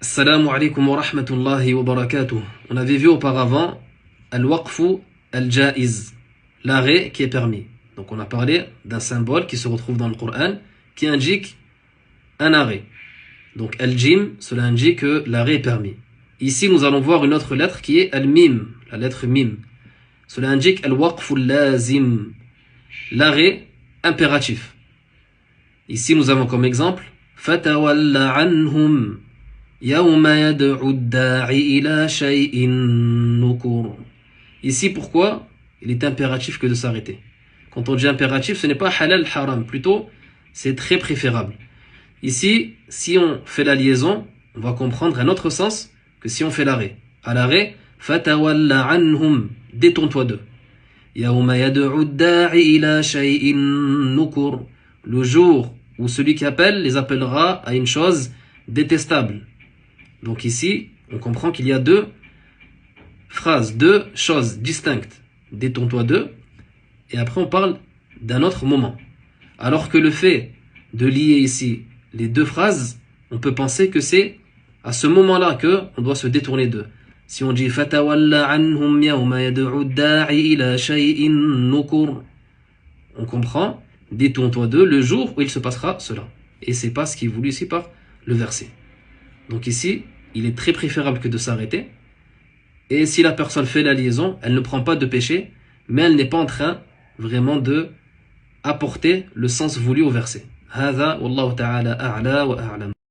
Assalamu alaikum wa rahmatullahi wa barakatuh. On avait vu auparavant al-waqfu al-ja'iz, l'arrêt qui est permis. Donc on a parlé d'un symbole qui se retrouve dans le Coran qui indique un arrêt. Donc al-jim, cela indique que l'arrêt est permis. Ici nous allons voir une autre lettre qui est al-mim, la lettre mim. Cela indique al-waqfu al-lazim, l'arrêt impératif. Ici nous avons comme exemple fatawalla anhum yawma yad'u ad-da'i ila shay'in nukur. Ici pourquoi il est impératif que de s'arrêter. Quand on dit impératif, ce n'est pas halal haram, plutôt c'est très préférable. Ici, si on fait la liaison, on va comprendre un autre sens que si on fait l'arrêt. À l'arrêt, fatawalla anhum, détourne-toi d'eux. Yawma yad'u ad-da'i ila shay'in nukur. Le jour où celui qui appelle les appellera à une chose détestable. Donc ici, on comprend qu'il y a deux phrases, deux choses distinctes. Détourne-toi d'eux, et après on parle d'un autre moment. Alors que le fait de lier ici les deux phrases, on peut penser que c'est à ce moment-là qu'on doit se détourner d'eux. Si on dit fatawalla anhum yawma yad'u ad-da'i ila shay'in nukur, on comprend détourne-toi d'eux le jour où il se passera cela. Et c'est pas ce qui est voulu ici par le verset. Donc ici, il est très préférable que de s'arrêter. Et si la personne fait la liaison, elle ne prend pas de péché, mais elle n'est pas en train vraiment de apporter le sens voulu au verset. هذا والله تعالى أعلى وأعلم.